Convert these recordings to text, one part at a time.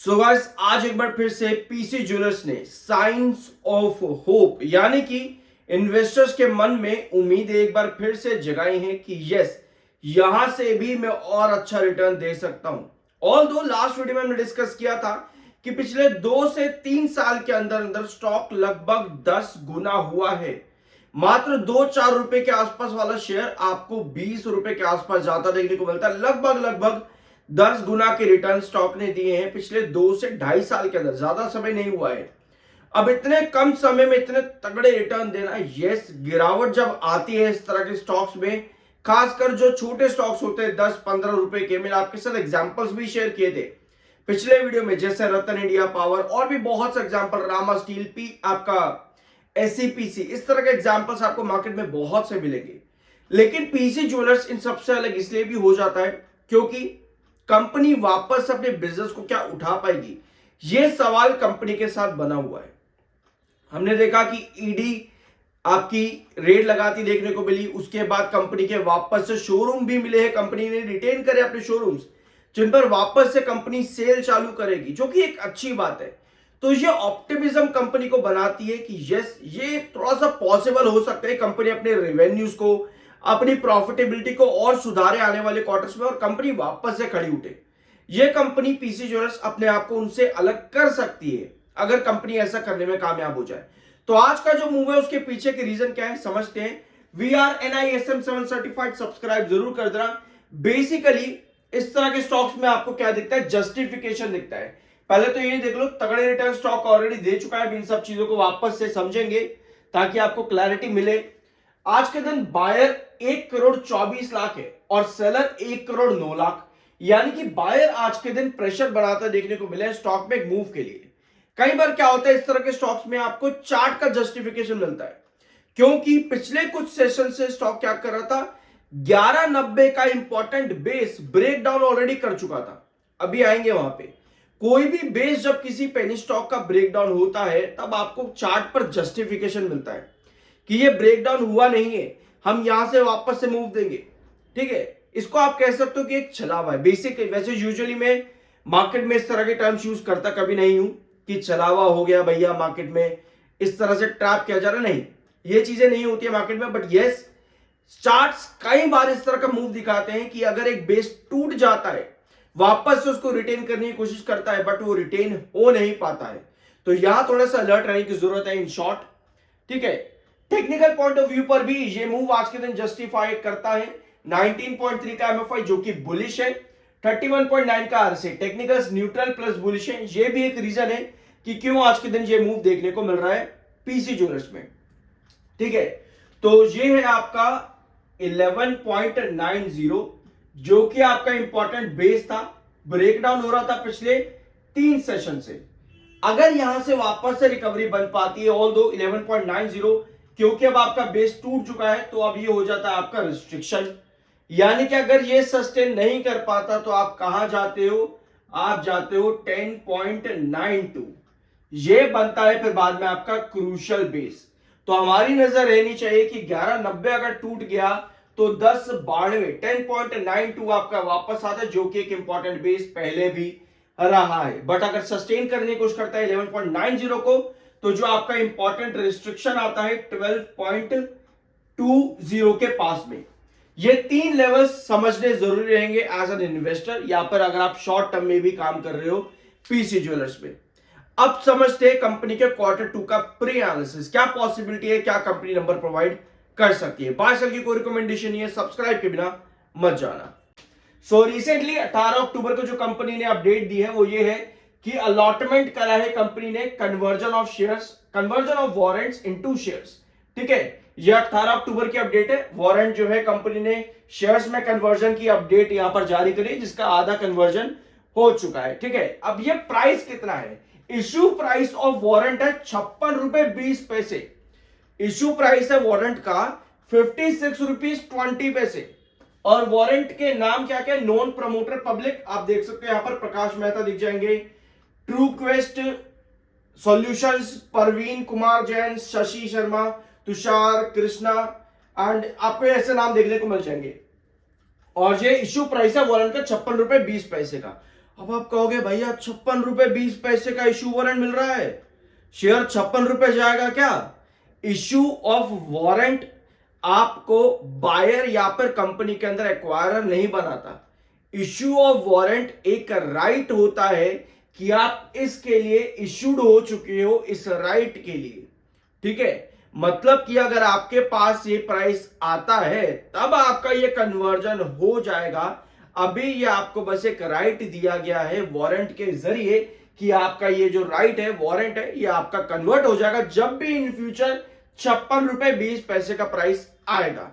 So guys, आज एक बार फिर से पीसी ज्वेलर्स ने साइंस ऑफ होप यानी कि इन्वेस्टर्स के मन में उम्मीद एक बार फिर से जगाई है कि यस, यहां से भी मैं और अच्छा रिटर्न दे सकता हूं। ऑल दो लास्ट वीडियो में हमने डिस्कस किया था कि पिछले 2 से 3 साल के अंदर अंदर स्टॉक लगभग 10 गुना हुआ है। मात्र 2-4 रुपए के आसपास वाला शेयर आपको 20 रुपए के आसपास जाता देखने को मिलता है। लगभग लगभग 10 गुना के रिटर्न स्टॉक ने दिए हैं पिछले 2 से 2.5 साल के अंदर। ज्यादा समय नहीं हुआ है। अब इतने कम समय में इतने तगड़े रिटर्न देना, यस, गिरावट जब आती है इस तरह के स्टॉक्स में, खासकर जो छोटे स्टॉक्स होते हैं 10-15 रुपए के, मैंने आपके साथ एग्जांपल्स भी शेयर किए थे पिछले वीडियो में, जैसे रतन इंडिया पावर और भी बहुत से एग्जांपल, रामा स्टील, पी आपका एससीपीसी, इस तरह के एग्जांपल्स आपको मार्केट में बहुत से मिलेंगे। लेकिन पीसी ज्वेलर्स इन सबसे अलग इसलिए भी हो जाता है क्योंकि कंपनी वापस अपने बिजनेस को क्या उठा पाएगी, यह सवाल कंपनी के साथ बना हुआ है। हमने देखा कि ईडी आपकी रेड लगाती देखने को मिली, उसके बाद कंपनी के वापस से शोरूम भी मिले हैं, कंपनी ने रिटेन करे अपने शोरूम्स, जिन पर वापस से कंपनी सेल चालू करेगी, जो कि एक अच्छी बात है। तो ये ऑप्टिमिज्म कंपनी को बनाती है कि यस, ये थोड़ा सा पॉसिबल हो सकता है कंपनी अपने रेवेन्यूज को, अपनी प्रॉफिटेबिलिटी को और सुधारे आने वाले क्वार्टर्स में और कंपनी वापस से खड़ी उठे। ये कंपनी पीसी ज्वेलर्स अपने आप को उनसे अलग कर सकती है अगर कंपनी ऐसा करने में कामयाब हो जाए। तो आज का जो मूव है उसके पीछे के रीजन क्या है समझते हैं। VRNISM 7 सर्टिफाइड, सब्सक्राइब जरूर कर देना। बेसिकली इस तरह के स्टॉक्स में आपको क्या दिखता है, जस्टिफिकेशन दिखता है। पहले तो ये देख लो, तगड़े रिटर्न स्टॉक ऑलरेडी दे चुका है। इन सब चीजों को वापस से समझेंगे ताकि आपको क्लैरिटी मिले। आज के दिन बायर 1,24,00,000 है और सेलर 1,09,00,000, यानी कि बायर आज के दिन प्रेशर बनाता देखने को मिला है स्टॉक में एक मूव के लिए। कई बार क्या होता है इस तरह के स्टॉक्स में आपको चार्ट का जस्टिफिकेशन मिलता है, क्योंकि पिछले कुछ सेशन से स्टॉक क्या कर रहा था, 1190 का इंपॉर्टेंट बेस ब्रेकडाउन ऑलरेडी कर चुका था। अभी आएंगे वहां पे। कोई भी बेस जब किसी पेनी स्टॉक का ब्रेकडाउन होता है तब आपको चार्ट पर जस्टिफिकेशन मिलता है कि ये ब्रेकडाउन हुआ नहीं है, हम यहां से वापस से मूव देंगे। ठीक है, इसको आप कह सकते हो कि एक छलावा है। बेसिक वैसे यूजुअली मैं मार्केट में इस तरह के टर्म्स यूज करता कभी नहीं हूं कि छलावा हो गया भैया, मार्केट में इस तरह से ट्रैप किया जा रहा, नहीं, ये चीजें नहीं होती है मार्केट में। बट यस, चार्ट्स कई बार इस तरह का मूव दिखाते हैं कि अगर एक बेस टूट जाता है, वापस से उसको रिटेन करने की कोशिश करता है, बट वो रिटेन हो नहीं पाता है। तो यहां थोड़ा सा अलर्ट रहने की जरूरत है इन शॉर्ट। ठीक है, टेक्निकल पॉइंट ऑफ व्यू पर भी ये मूव आज के दिन जस्टिफाई करता है। 19.3 का एमएफआई जो कि बुलिश है, 31.9 का RC, technicals neutral plus bullish है। ये भी एक रीजन है कि क्यों आज के दिन ये मूव देखने को मिल रहा है पीसी ज्वेलर्स में। ठीक है, तो ये है आपका 11.90 जो कि आपका इंपॉर्टेंट बेस था, ब्रेकडाउन हो रहा था पिछले 3 सेशन से। अगर यहां से वापस से रिकवरी बन पाती है, ऑल दो 11.90, क्योंकि अब आपका बेस टूट चुका है, तो अब ये हो जाता है आपका रिस्ट्रिक्शन, यानी कि अगर ये सस्टेन नहीं कर पाता तो आप कहां जाते हो, आप जाते हो 10.92। ये बनता है फिर बाद में आपका क्रूशियल बेस। तो हमारी नजर रहनी चाहिए कि 1190 अगर टूट गया तो 1092 10.92 आपका वापस आता है, जो कि एक इंपॉर्टेंट बेस पहले भी रहा है। बट अगर सस्टेन करने की कोशिश करता है 11.90 को, तो जो आपका इंपॉर्टेंट रिस्ट्रिक्शन आता है 12.20 के पास में। ये 3 लेवल्स समझने जरूरी रहेंगे एज एन इन्वेस्टर, या पर अगर आप शॉर्ट टर्म में भी काम कर रहे हो पीसी ज्वेलर्स में। अब समझते हैं कंपनी के Q2 का प्री एनालिसिस, क्या पॉसिबिलिटी है, क्या कंपनी नंबर प्रोवाइड कर सकती है। 5 साल की कोई रिकमेंडेशन नहीं है, सब्सक्राइब के बिना मत जाना। सो रिसेंटली 18 अक्टूबर को जो कंपनी ने अपडेट दी है वो ये है कि अलॉटमेंट करा है कंपनी ने conversion of shares, conversion of warrants into shares. ठीक है, ये 18 अक्टूबर की अपडेट है। वारंट जो है कंपनी ने शेयर्स में कन्वर्जन की अपडेट यहां पर जारी करी, जिसका आधा कन्वर्जन हो चुका है। ठीक है, अब ये प्राइस कितना है, इश्यू प्राइस ऑफ वारंट है 56 रुपए 20 पैसे। इश्यू प्राइस है वारंट का 56 रुपीज 20 पैसे। और वारंट के नाम क्या क्या, नॉन प्रमोटर पब्लिक, आप देख सकते हैं यहां पर प्रकाश मेहता दिख जाएंगे, true quest solutions, Parveen Kumar Jain, Shashi Sharma, Tushar Krishna, and आपको ऐसे नाम देखने को मिल जाएंगे। और ये इश्यू प्राइस है वारंट का 56 रुपए 20 पैसे का। अब आप कहोगे भैया 56 रुपए 20 पैसे का इश्यू वारंट मिल रहा है, शेयर 56 रुपए जाएगा क्या? इश्यू ऑफ वारंट आपको बायर या फिर कंपनी के अंदर एक्वायरर नहीं बनाता। इश्यू ऑफ वारंट एक राइट होता है कि आप इसके लिए इश्यूड हो चुके हो इस राइट के लिए, ठीक है। मतलब कि अगर आपके पास ये प्राइस आता है तब आपका ये कन्वर्जन हो जाएगा। अभी ये आपको बस एक राइट दिया गया है वारंट के जरिए कि आपका ये जो राइट है वारंट है ये आपका कन्वर्ट हो जाएगा जब भी इन फ्यूचर 56 रुपए 20 पैसे का प्राइस आएगा।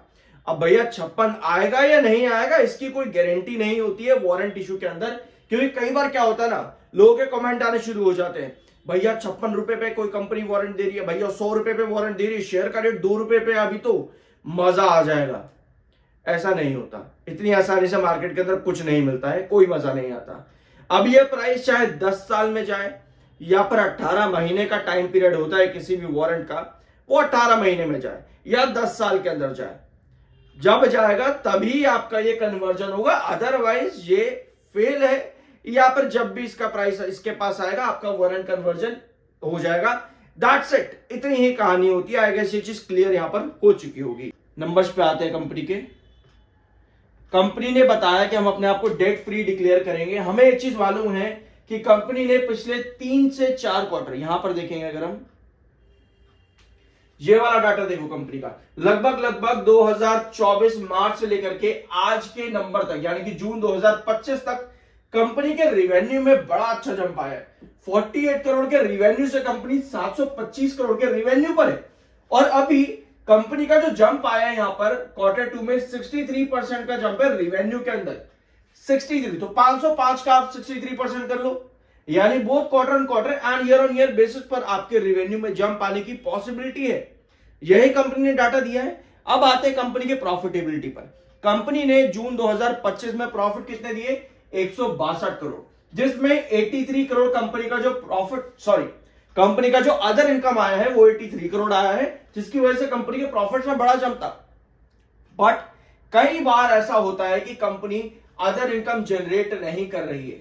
अब भैया 56 आएगा या नहीं आएगा इसकी कोई गारंटी नहीं होती है वारंट इशू के अंदर, क्योंकि कई बार क्या होता है ना, लोगों के कमेंट आने शुरू हो जाते हैं, भैया 56 रुपए पे कोई कंपनी वारंट दे रही है, भैया 100 रुपए पे वारंट दे रही है, शेयर का रेट 2 रुपए पे, अभी तो मजा आ जाएगा। ऐसा नहीं होता, इतनी आसानी से मार्केट के अंदर कुछ नहीं मिलता है, कोई मजा नहीं आता। अब ये प्राइस चाहे 10 साल में जाए या फिर 18 महीने का टाइम पीरियड होता है किसी भी वारंट का, वो 18 महीने में जाए या 10 साल के अंदर जाए, जब जाएगा तभी आपका ये कन्वर्जन होगा, अदरवाइज ये फेल है। या फिर जब भी इसका प्राइस इसके पास आएगा आपका वारंट कन्वर्जन हो जाएगा। दैट्स इट, इतनी ही कहानी होती है। आई गेस ये चीज क्लियर यहां पर हो चुकी होगी। नंबर्स पे आते हैं कंपनी के। कंपनी ने बताया कि हम अपने आप को डेट फ्री डिक्लेयर करेंगे। हमें एक चीज मालूम है कि कंपनी ने पिछले 3 से 4 क्वार्टर, यहां पर देखेंगे अगर हम ये वाला डाटा देखो कंपनी का, लगभग 2024 मार्च से लेकर के आज के नंबर तक यानी कि जून 2025 तक कंपनी के रिवेन्यू में बड़ा अच्छा जंप आया है। 48 करोड़ के रिवेन्यू से कंपनी 725 करोड़ के रिवेन्यू पर है। और अभी कंपनी का जो जंप आया है यहां पर Q2 में 63% का जंप है रिवेन्यू के अंदर, 63। तो 505 का आप 63% कर लो, यानी both quarter on quarter and year on year basis पर आपके रिवेन्यू में जंप आने की पॉसिबिलिटी है। यही कंपनी ने डाटा दिया है। अब आते हैं कंपनी के प्रॉफिटेबिलिटी पर। कंपनी ने जून 2025 में प्रॉफिट कितने दिए? 162 करोड़, जिसमें 83 करोड़ कंपनी का जो कंपनी का जो अदर इनकम आया है वो 83 करोड़ आया है, जिसकी वजह से कंपनी के प्रॉफिट में बड़ा जंप था। बट कई बार ऐसा होता है कि कंपनी अदर इनकम जनरेट नहीं कर रही है,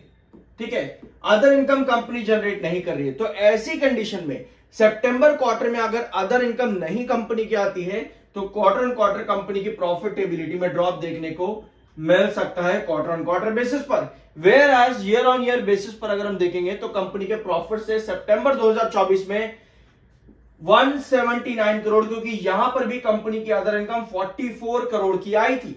ठीक है, अदर इनकम कंपनी जनरेट नहीं कर रही है। तो ऐसी कंडीशन में सितंबर क्वार्टर में अगर अदर इनकम नहीं कंपनी की आती है तो क्वार्टर ऑन क्वार्टर कंपनी की प्रॉफिटेबिलिटी में ड्रॉप देखने को मिल सकता है क्वार्टर ऑन क्वार्टर बेसिस पर। Whereas year on year basis पर अगर हम देखेंगे तो कंपनी के प्रॉफिट से सितंबर 2024 में 179 करोड़, क्योंकि यहां पर भी कंपनी की अदर इनकम 44 करोड़ की आई थी।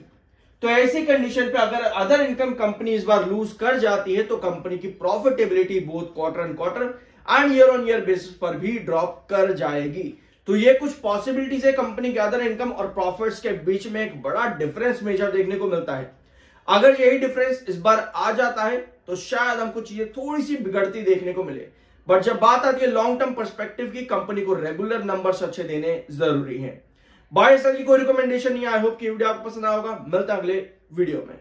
तो ऐसी कंडीशन पे अगर अदर इनकम कंपनी इस बार लूज कर जाती है तो कंपनी की profitability both quarter on quarter and year on year basis पर भी ड्रॉप कर जाएगी। तो ये कुछ पॉसिबिलिटीज है कंपनी के अदर इनकम और प्रॉफिट्स के बीच में एक बड़ा डिफरेंस मेजर देखने को मिलता है। अगर यही डिफरेंस इस बार आ जाता है तो शायद हमको चीजें थोड़ी सी बिगड़ती देखने को मिले। बट जब बात आती है लॉन्ग टर्म पर्सपेक्टिव की, कंपनी को रेगुलर नंबर्स अच्छे देने जरूरी है। बाय सर की कोई रिकमेंडेशन नहीं। आई होप कि वीडियो आपको पसंद आया होगा। मिलता है अगले वीडियो में।